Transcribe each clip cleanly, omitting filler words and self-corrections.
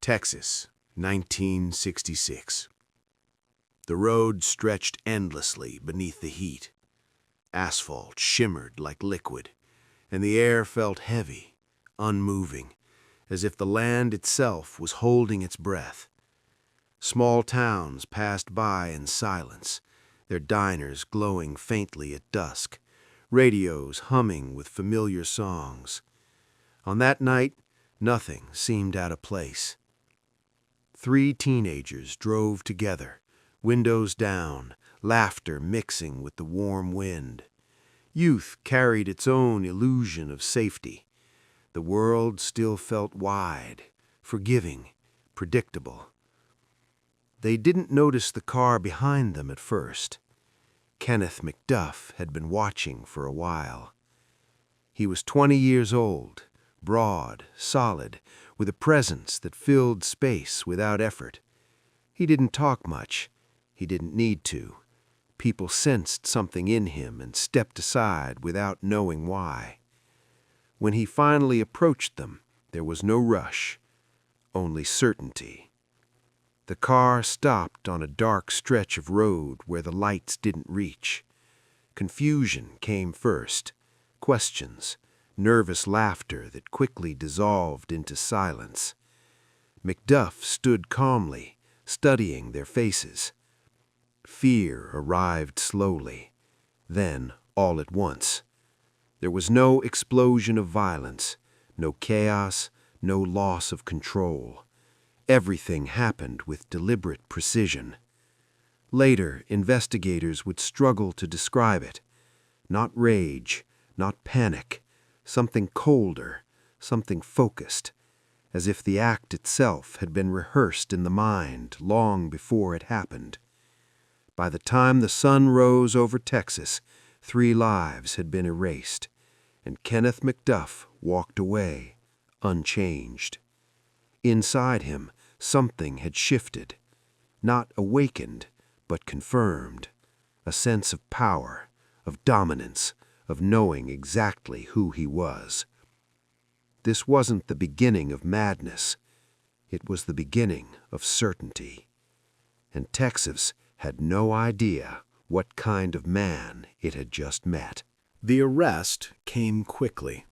Texas, 1966. The road stretched endlessly beneath the heat. Asphalt shimmered like liquid, and the air felt heavy, unmoving, as if the land itself was holding its breath. Small towns passed by in silence, their diners glowing faintly at dusk, radios humming with familiar songs. On that night, nothing seemed out of place. 3 teenagers drove together, windows down, laughter mixing with the warm wind. Youth carried its own illusion of safety. The world still felt wide, forgiving, predictable. They didn't notice the car behind them at first. Kenneth McDuff had been watching for a while. He was 20 years old, broad, solid, with a presence that filled space without effort. He didn't talk much. He didn't need to. People sensed something in him and stepped aside without knowing why. When he finally approached them, there was no rush, only certainty. The car stopped on a dark stretch of road where the lights didn't reach. Confusion came first, questions, nervous laughter that quickly dissolved into silence. McDuff stood calmly, studying their faces. Fear arrived slowly, then all at once. There was no explosion of violence, no chaos, no loss of control. Everything happened with deliberate precision. Later, investigators would struggle to describe it. Not rage, not panic, something colder, something focused, as if the act itself had been rehearsed in the mind long before it happened. By the time the sun rose over Texas, 3 lives had been erased, and Kenneth McDuff walked away, unchanged. Inside him, something had shifted, not awakened, but confirmed, a sense of power, of dominance, of knowing exactly who he was. This wasn't the beginning of madness. It was the beginning of certainty. And Texas had no idea what kind of man it had just met. The arrest came quickly.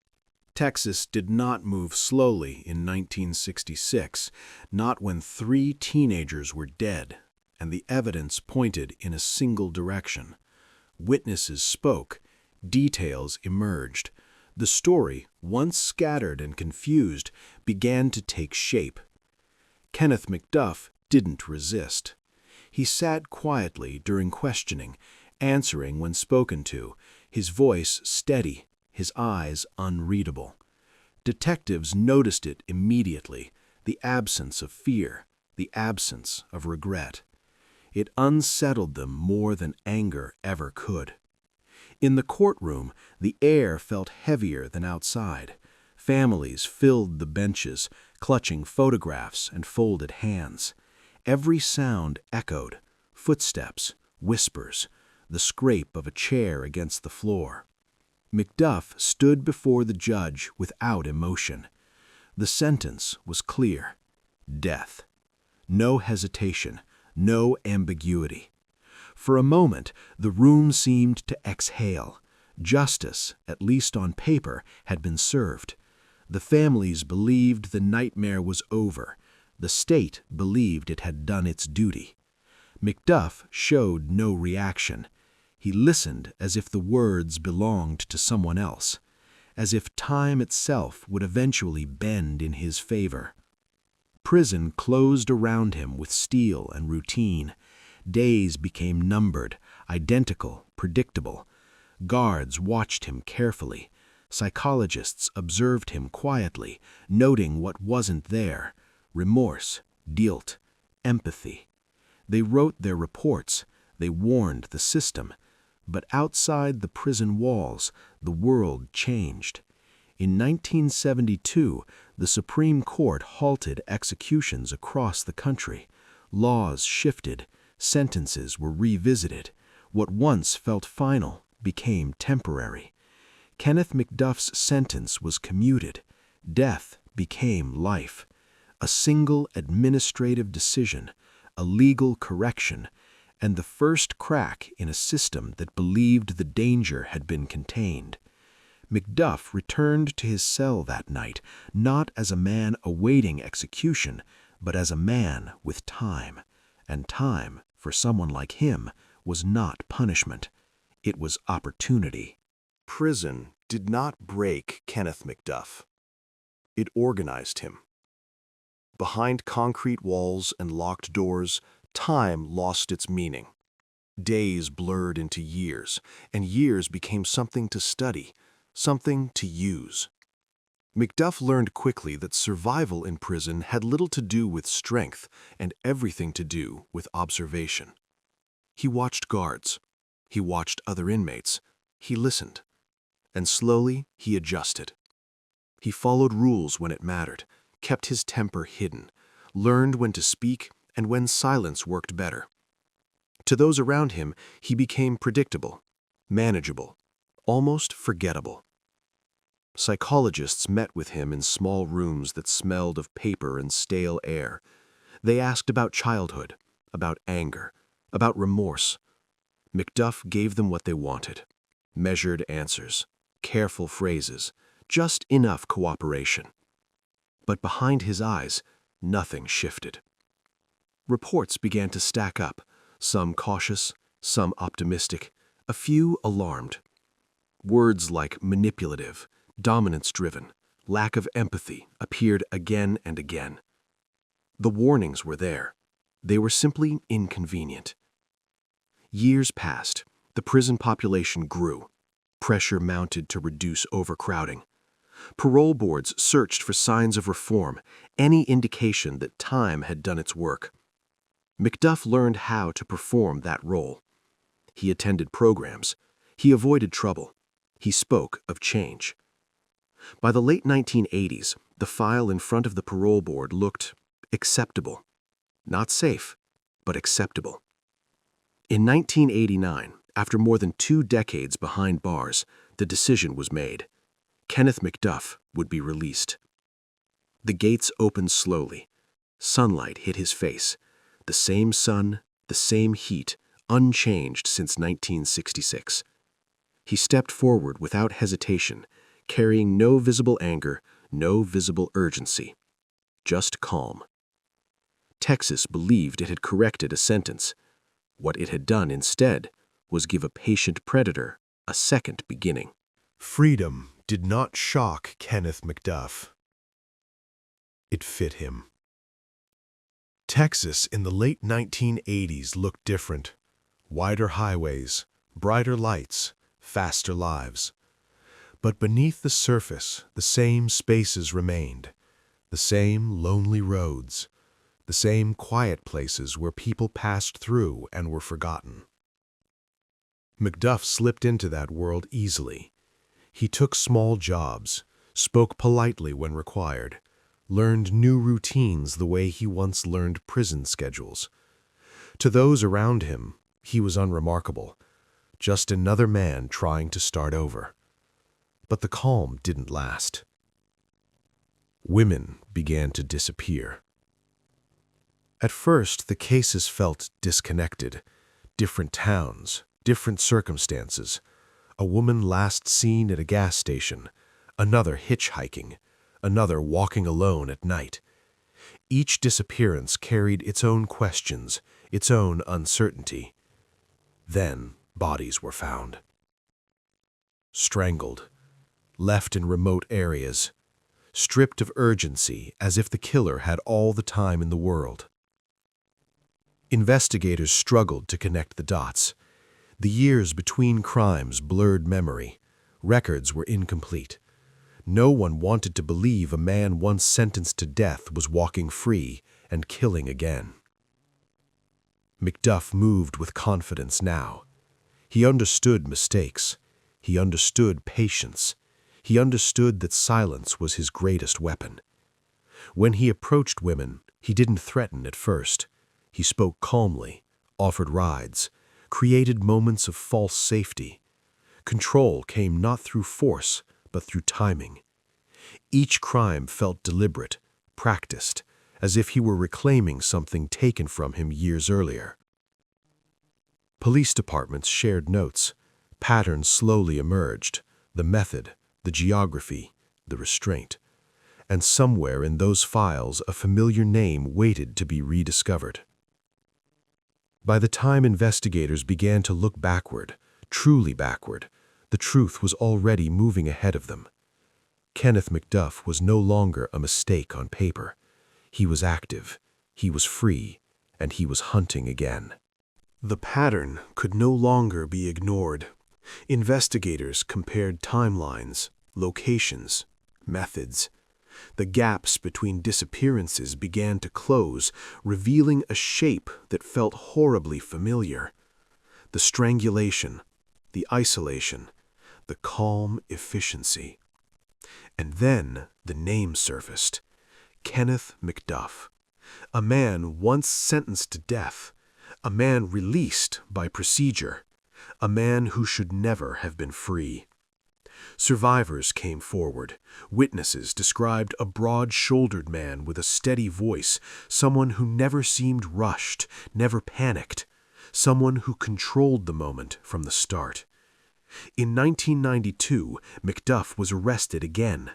Texas did not move slowly in 1966, not when 3 teenagers were dead, and the evidence pointed in a single direction. Witnesses spoke. Details emerged. The story, once scattered and confused, began to take shape. Kenneth McDuff didn't resist. He sat quietly during questioning, answering when spoken to, his voice steady, his eyes unreadable. Detectives noticed it immediately, the absence of fear, the absence of regret. It unsettled them more than anger ever could. In the courtroom, the air felt heavier than outside. Families filled the benches, clutching photographs and folded hands. Every sound echoed: footsteps, whispers, the scrape of a chair against the floor. McDuff stood before the judge without emotion. The sentence was clear: death. No hesitation, no ambiguity. For a moment, the room seemed to exhale. Justice, at least on paper, had been served. The families believed the nightmare was over. The state believed it had done its duty. McDuff showed no reaction. He listened as if the words belonged to someone else, as if time itself would eventually bend in his favor. Prison closed around him with steel and routine. Days became numbered, identical, predictable. Guards watched him carefully. Psychologists observed him quietly, noting what wasn't there: remorse, guilt, empathy. They wrote their reports. They warned the system. But outside the prison walls, the world changed. In 1972, the Supreme Court halted executions across the country. Laws shifted. Sentences were revisited. What once felt final became temporary. Kenneth McDuff's sentence was commuted. Death became life. A single administrative decision, a legal correction, and the first crack in a system that believed the danger had been contained. McDuff returned to his cell that night, not as a man awaiting execution, but as a man with time. And time, for someone like him, was not punishment. It was opportunity. Prison did not break Kenneth McDuff. It organized him. Behind concrete walls and locked doors, time lost its meaning. Days blurred into years, and years became something to study, something to use. McDuff learned quickly that survival in prison had little to do with strength and everything to do with observation. He watched guards. He watched other inmates. He listened. And slowly he adjusted. He followed rules when it mattered, kept his temper hidden, learned when to speak and when silence worked better. To those around him, he became predictable, manageable, almost forgettable. Psychologists met with him in small rooms that smelled of paper and stale air. They asked about childhood, about anger, about remorse. McDuff gave them what they wanted: measured answers, careful phrases, just enough cooperation. But behind his eyes, nothing shifted. Reports began to stack up, some cautious, some optimistic, a few alarmed. Words like manipulative, dominance-driven, lack of empathy appeared again and again. The warnings were there. They were simply inconvenient. Years passed. The prison population grew. Pressure mounted to reduce overcrowding. Parole boards searched for signs of reform, any indication that time had done its work. McDuff learned how to perform that role. He attended programs. He avoided trouble. He spoke of change. By the late 1980s, the file in front of the parole board looked acceptable. Not safe, but acceptable. In 1989, after more than 2 decades behind bars, the decision was made. Kenneth McDuff would be released. The gates opened slowly. Sunlight hit his face. The same sun, the same heat, unchanged since 1966. He stepped forward without hesitation, carrying no visible anger, no visible urgency. Just calm. Texas believed it had corrected a sentence. What it had done instead was give a patient predator a second beginning. Freedom did not shock Kenneth McDuff. It fit him. Texas in the late 1980s looked different. Wider highways, brighter lights, faster lives. But beneath the surface, the same spaces remained, the same lonely roads, the same quiet places where people passed through and were forgotten. McDuff slipped into that world easily. He took small jobs, spoke politely when required, learned new routines the way he once learned prison schedules. To those around him, he was unremarkable, just another man trying to start over. But the calm didn't last. Women began to disappear. At first, the cases felt disconnected. Different towns, different circumstances. A woman last seen at a gas station, another hitchhiking, another walking alone at night. Each disappearance carried its own questions, its own uncertainty. Then bodies were found. Strangled, left in remote areas, stripped of urgency as if the killer had all the time in the world. Investigators struggled to connect the dots. The years between crimes blurred memory. Records were incomplete. No one wanted to believe a man once sentenced to death was walking free and killing again. McDuff moved with confidence now. He understood mistakes. He understood patience. He understood that silence was his greatest weapon. When he approached women, he didn't threaten at first. He spoke calmly, offered rides, created moments of false safety. Control came not through force, but through timing. Each crime felt deliberate, practiced, as if he were reclaiming something taken from him years earlier. Police departments shared notes. Patterns slowly emerged: the method, the geography, the restraint. And somewhere in those files a familiar name waited to be rediscovered. By the time investigators began to look backward, truly backward, the truth was already moving ahead of them. Kenneth McDuff was no longer a mistake on paper. He was active, he was free, and he was hunting again. The pattern could no longer be ignored. Investigators compared timelines, locations, methods. The gaps between disappearances began to close, revealing a shape that felt horribly familiar. The strangulation, the isolation, the calm efficiency. And then the name surfaced: Kenneth McDuff. A man once sentenced to death, a man released by procedure, a man who should never have been free. Survivors came forward. Witnesses described a broad-shouldered man with a steady voice, someone who never seemed rushed, never panicked, someone who controlled the moment from the start. In 1992, McDuff was arrested again.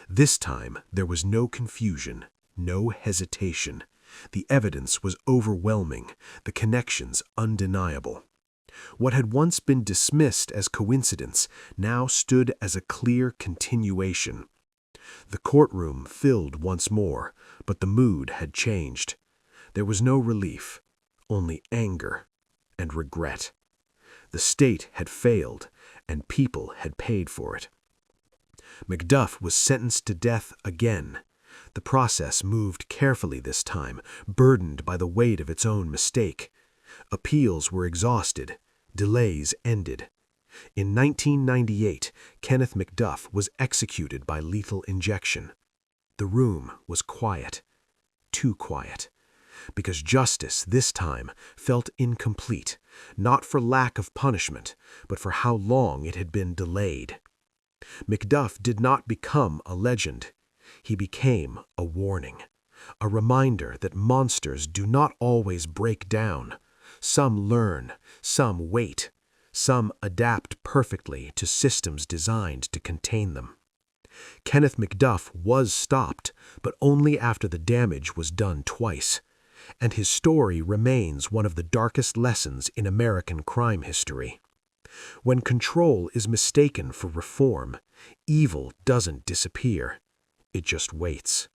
This time, there was no confusion, no hesitation. The evidence was overwhelming, the connections undeniable. What had once been dismissed as coincidence now stood as a clear continuation. The courtroom filled once more, but the mood had changed. There was no relief, only anger and regret. The state had failed, and people had paid for it. McDuff was sentenced to death again. The process moved carefully this time, burdened by the weight of its own mistake. Appeals were exhausted. Delays ended. In 1998, Kenneth McDuff was executed by lethal injection. The room was quiet. Too quiet. Because justice, this time, felt incomplete, not for lack of punishment, but for how long it had been delayed. McDuff did not become a legend. He became a warning, a reminder that monsters do not always break down. Some learn, some wait, some adapt perfectly to systems designed to contain them. Kenneth McDuff was stopped, but only after the damage was done twice. And his story remains one of the darkest lessons in American crime history. When control is mistaken for reform, evil doesn't disappear. It just waits.